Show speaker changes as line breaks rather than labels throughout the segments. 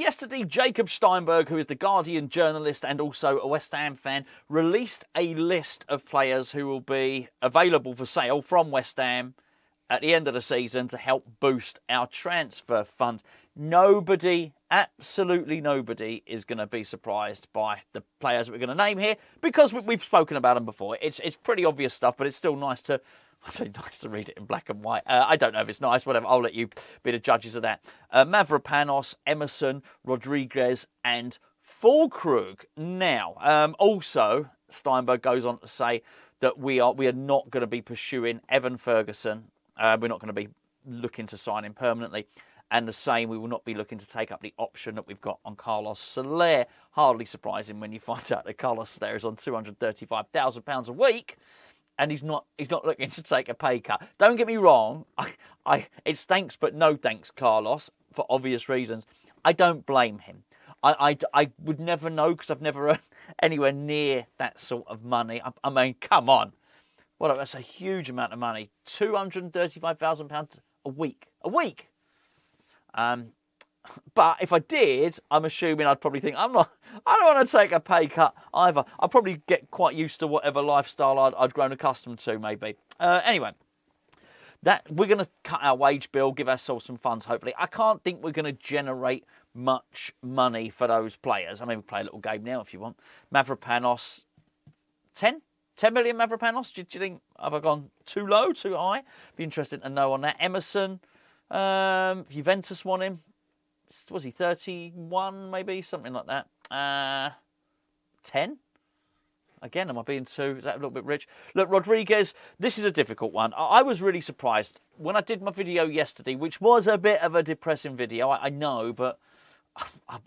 yesterday, Jacob Steinberg, who is the Guardian journalist and also a West Ham fan, released a list of players who will be available for sale from West Ham at the end of the season to help boost our transfer fund. Nobody, absolutely nobody, is going to be surprised by the players that we're going to name here because we've spoken about them before. It's pretty obvious stuff, but it's still nice to... I say nice to read it in black and white. I don't know if it's nice, whatever. I'll let you be the judges of that. Mavropanos, Emerson, Rodríguez and Füllkrug. Now, also, Steinberg goes on to say that we are not going to be pursuing Evan Ferguson. We're not going to be looking to sign him permanently. And the same, we will not be looking to take up the option that we've got on Carlos Soler. Hardly surprising when you find out that Carlos Soler is on £235,000 a week. And he's not looking to take a pay cut. Don't get me wrong. It's thanks but no thanks, Carlos, for obvious reasons. I don't blame him. I would never know because I've never earned anywhere near that sort of money. I mean, come on. Well, that's a huge amount of money. £235,000 a week. A week. But if I did, I'm assuming I'd probably think, I don't want to take a pay cut either. I'd probably get quite used to whatever lifestyle I'd grown accustomed to, maybe. Anyway, that we're going to cut our wage bill, give ourselves some funds, hopefully. I can't think we're going to generate much money for those players. I mean, we'll play a little game now if you want. Mavropanos, 10 million Mavropanos? Do you think, have I gone too low, too high? Be interested to know on that. Emerson, Juventus want him. Was he 31 maybe? Something like that. 10? Again, am I being too... Is that a little bit rich? Look, Rodríguez, this is a difficult one. I was really surprised when I did my video yesterday, which was a bit of a depressing video, I know, but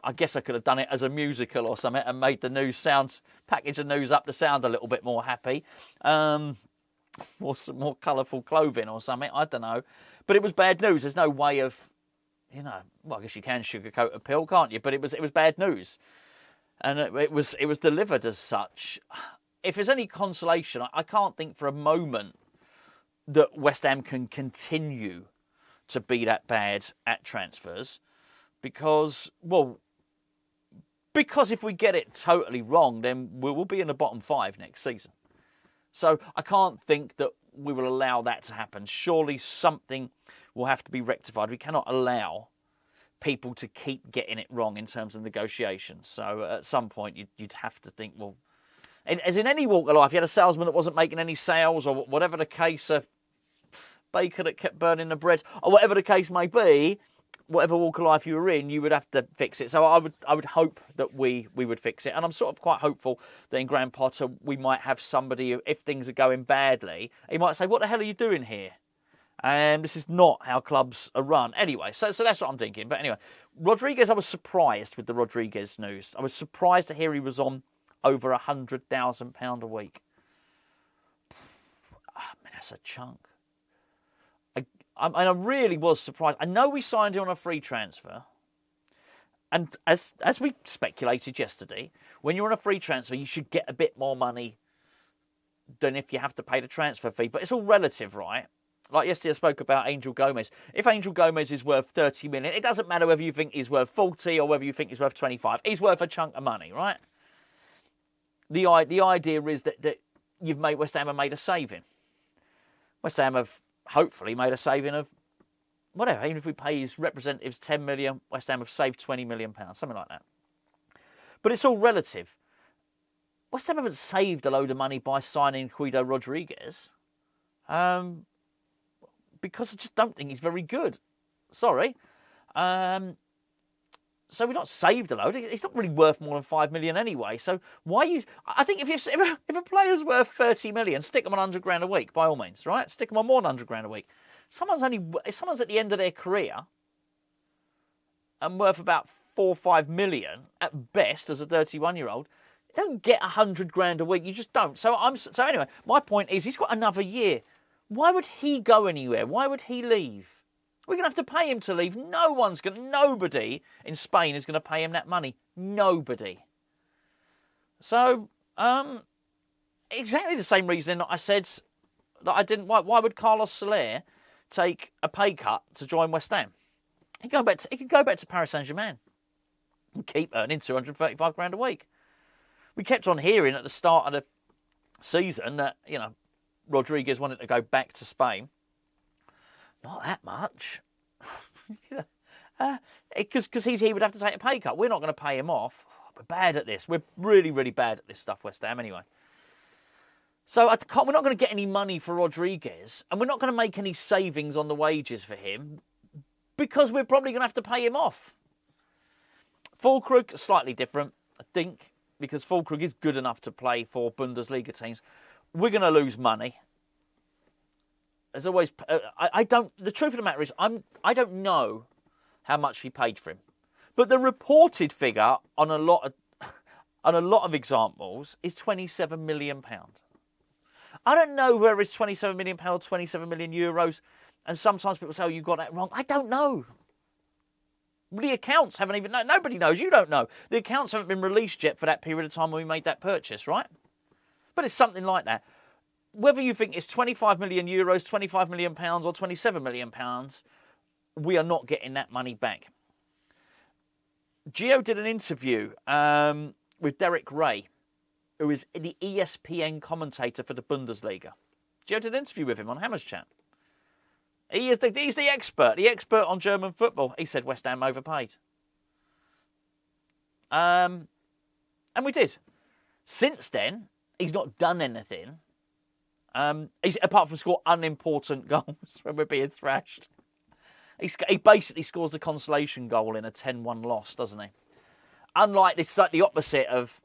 I guess I could have done it as a musical or something and made the news sound, package the news up to sound a little bit more happy. Or some more colourful clothing or something, I don't know. But it was bad news. There's no way of... well, I guess you can sugarcoat a pill, can't you? But it was bad news, and it was delivered as such. If there's any consolation, I can't think for a moment that West Ham can continue to be that bad at transfers, because if we get it totally wrong, then we will be in the bottom 5 next season. So I can't think that we will allow that to happen. Surely something will have to be rectified. We cannot allow people to keep getting it wrong in terms of negotiations. So at some point you'd have to think, well, as in any walk of life, you had a salesman that wasn't making any sales, or whatever the case, a baker that kept burning the bread, or whatever the case may be, whatever walk of life you were in, you would have to fix it. So I would hope that we would fix it. And I'm sort of quite hopeful that in Graham Potter we might have somebody who, if things are going badly, he might say, what the hell are you doing here? And this is not how clubs are run. Anyway, so that's what I'm thinking. But anyway, Rodríguez, I was surprised with the Rodríguez news. I was surprised to hear he was on over £100,000 a week. Man, that's a chunk. I really was surprised. I know we signed him on a free transfer. And as we speculated yesterday, when you're on a free transfer, you should get a bit more money than if you have to pay the transfer fee. But it's all relative, right? Like yesterday I spoke about Angel Gomez. If Angel Gomez is worth 30 million, it doesn't matter whether you think he's worth 40 or whether you think he's worth 25. He's worth a chunk of money, right? The idea is that you've made West Ham have made a saving. West Ham have hopefully made a saving of whatever. Even if we pay his representatives 10 million, West Ham have saved £20 million, something like that. But it's all relative. West Ham haven't saved a load of money by signing Guido Rodríguez. Because I just don't think he's very good. Sorry. So we're not saved a load. He's not really worth more than 5 million anyway. So why you? I think if a player's worth 30 million, stick them on 100 grand a week by all means, right? Stick them on more than 100 grand a week. If someone's at the end of their career and worth about 4 or 5 million at best as a 31-year-old, you don't get 100 grand a week. You just don't. So anyway, my point is he's got another year. Why would he go anywhere? Why would he leave? We're going to have to pay him to leave. Nobody in Spain is going to pay him that money. Nobody. So, exactly the same reason I said that I didn't. Why would Carlos Soler take a pay cut to join West Ham? He could go back to Paris Saint-Germain. and keep earning 235 grand a week. We kept on hearing at the start of the season that, Rodríguez wanted to go back to Spain. Not that much. Because he would have to take a pay cut. We're not going to pay him off. We're bad at this. We're really, really bad at this stuff, West Ham, anyway. So we're not going to get any money for Rodríguez, and we're not going to make any savings on the wages for him because we're probably going to have to pay him off. Füllkrug, slightly different, I think, because Füllkrug is good enough to play for Bundesliga teams. We're going to lose money. There's always... the truth of the matter is, I don't know how much we paid for him. But the reported figure on a lot of examples is £27 million. I don't know whether it's £27 million or 27 million euros. And sometimes people say, oh, you got that wrong. I don't know. The accounts haven't even... Nobody knows. You don't know. The accounts haven't been released yet for that period of time when we made that purchase, right? But it's something like that. Whether you think it's 25 million euros, 25 million pounds or 27 million pounds, we are not getting that money back. Gio did an interview with Derek Ray, who is the ESPN commentator for the Bundesliga. Gio did an interview with him on Hammer's Chat. He's the expert on German football. He said West Ham overpaid. And we did. Since then, he's not done anything. Apart from score unimportant goals when we're being thrashed. He basically scores the consolation goal in a 10-1 loss, doesn't he? Unlike this, like the opposite of...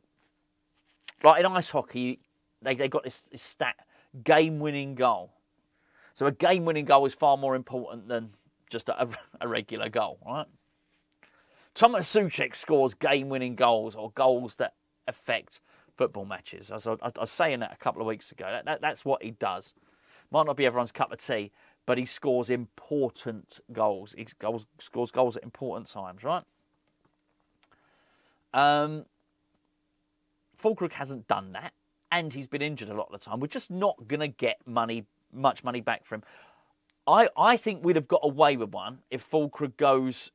Like in ice hockey, they got this stat, game-winning goal. So a game-winning goal is far more important than just a regular goal, right? Tomáš Souček scores game-winning goals or goals that affect football matches. I was saying that a couple of weeks ago. That's what he does. Might not be everyone's cup of tea, but he scores important goals. He scores goals at important times, right? Füllkrug hasn't done that, and he's been injured a lot of the time. We're just not going to get much money back from him. I think we'd have got away with one if Füllkrug goes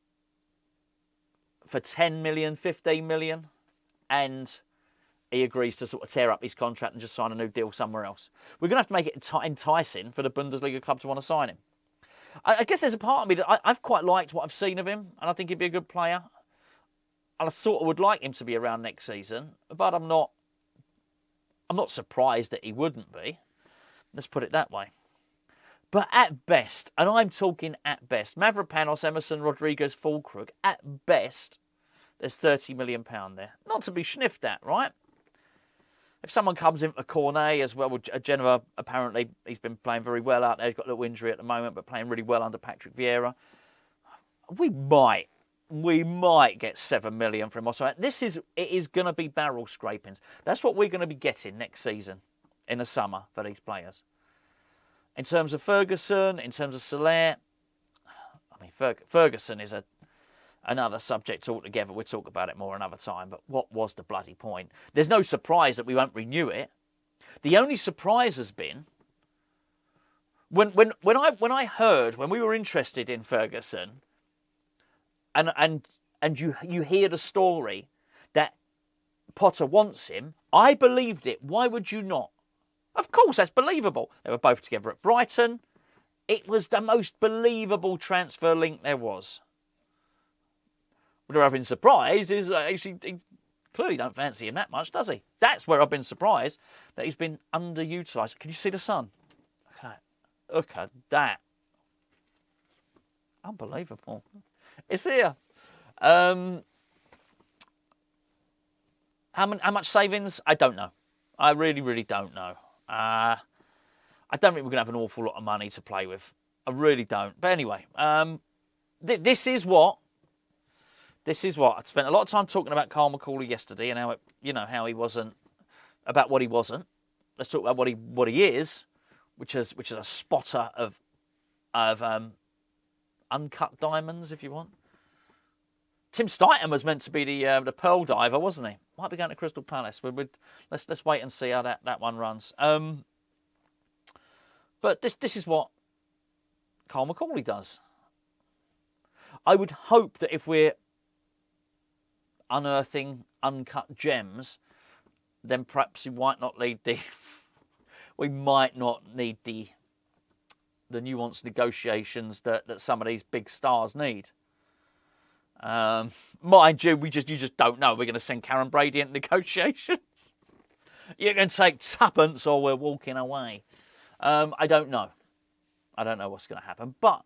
for 10 million, 15 million, and he agrees to sort of tear up his contract and just sign a new deal somewhere else. We're going to have to make it enticing for the Bundesliga club to want to sign him. I guess there's a part of me that I've quite liked what I've seen of him, and I think he'd be a good player. And I sort of would like him to be around next season, but I'm not surprised that he wouldn't be. Let's put it that way. But at best, and I'm talking at best, Mavropanos, Emerson, Rodríguez, Füllkrug, at best, there's £30 million there. Not to be sniffed at, right? If someone comes in for Cornet as well, Genova, apparently, he's been playing very well out there. He's got a little injury at the moment, but playing really well under Patrick Vieira. We might get 7 million from him. It is going to be barrel scrapings. That's what we're going to be getting next season in the summer for these players. In terms of Ferguson, in terms of Soler, I mean, Ferguson is another subject altogether. We'll talk about it more another time. But what was the bloody point? There's no surprise that we won't renew it. The only surprise has been when I heard, when we were interested in Ferguson, and you hear the story that Potter wants him, I believed it. Why would you not? Of course, that's believable. They were both together at Brighton. It was the most believable transfer link there was. Where I've been surprised is actually he clearly don't fancy him that much, does he? That's where I've been surprised that he's been underutilised. Can you see the sun? Look at that. Unbelievable. It's here. How much savings? I don't know. I really, really don't know. I don't think we're going to have an awful lot of money to play with. I really don't. But anyway, this is what. I spent a lot of time talking about Carl McCauley yesterday and how he wasn't, about what he wasn't. Let's talk about what he is, which is a spotter of uncut diamonds, if you want. Tim Steidten was meant to be the pearl diver, wasn't he? Might be going to Crystal Palace. Let's wait and see how that one runs. But this is what Carl McCauley does. I would hope that if we're unearthing uncut gems, then perhaps we might not need the nuanced negotiations that some of these big stars need. Mind you, you just don't know. We're going to send Karen Brady into negotiations. You can take tuppence or we're walking away. I don't know. I don't know what's going to happen. But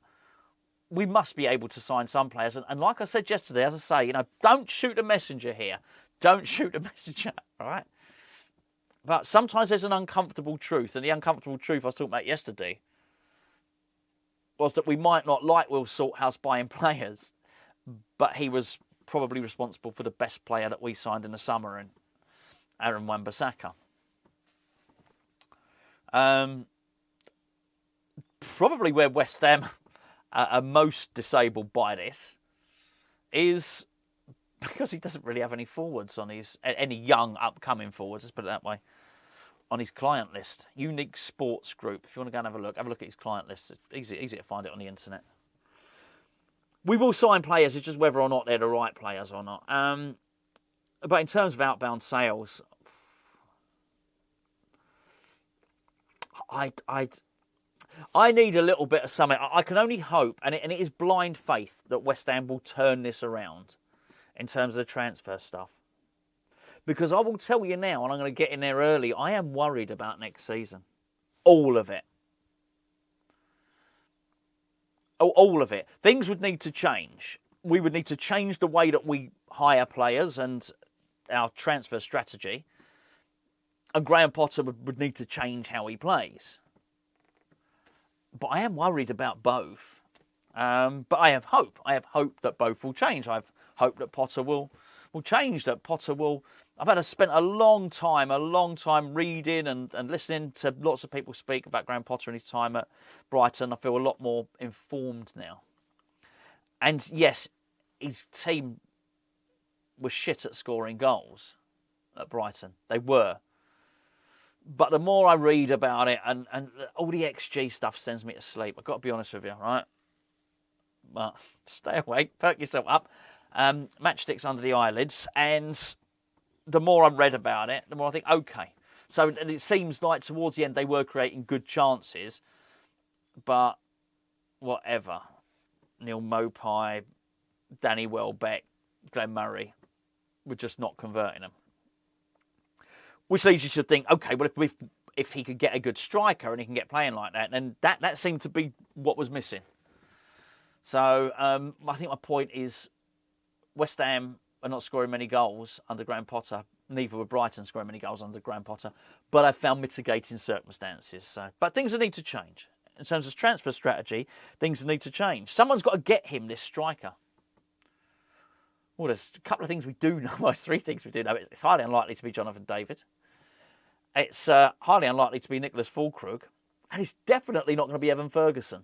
we must be able to sign some players. And like I said yesterday, as I say, don't shoot the messenger here. Don't shoot the messenger, all right? But sometimes there's an uncomfortable truth. And the uncomfortable truth I was talking about yesterday was that we might not like Will Salthouse buying players, but he was probably responsible for the best player that we signed in the summer, and Aaron Wan-Bissaka. Probably where West Ham are most disabled by this is because he doesn't really have any forwards on any young upcoming forwards, let's put it that way, on his client list. Unique Sports Group. If you want to go and have a look at his client list. It's easy to find it on the internet. We will sign players, it's just whether or not they're the right players or not. But in terms of outbound sales, I need a little bit of something. I can only hope, and it is blind faith, that West Ham will turn this around in terms of the transfer stuff. Because I will tell you now, and I'm going to get in there early, I am worried about next season. All of it. All of it. Things would need to change. We would need to change the way that we hire players and our transfer strategy. And Graham Potter would need to change how he plays. But I am worried about both. But I have hope. I have hope that both will change. I have hope that Potter will change, that Potter will... I've spent a long time reading and listening to lots of people speak about Graham Potter and his time at Brighton. I feel a lot more informed now. And yes, his team was shit at scoring goals at Brighton. They were. But the more I read about it, and all the XG stuff sends me to sleep. I've got to be honest with you, right? But stay awake, perk yourself up. Matchsticks under the eyelids, and the more I read about it, the more I think, okay. So it seems like towards the end they were creating good chances, but whatever. Neil Mopai, Danny Welbeck, Glenn Murray were just not converting them. Which leads you to think, okay, well, if he could get a good striker and he can get playing like that, then that seemed to be what was missing. So I think my point is West Ham are not scoring many goals under Graham Potter. Neither were Brighton scoring many goals under Graham Potter. But I found mitigating circumstances. But things need to change. In terms of transfer strategy, things need to change. Someone's got to get him this striker. Well, there's a couple of things we do know. Well, 3 things we do know. It's highly unlikely to be Jonathan David. It's highly unlikely to be Niclas Füllkrug. And it's definitely not going to be Evan Ferguson.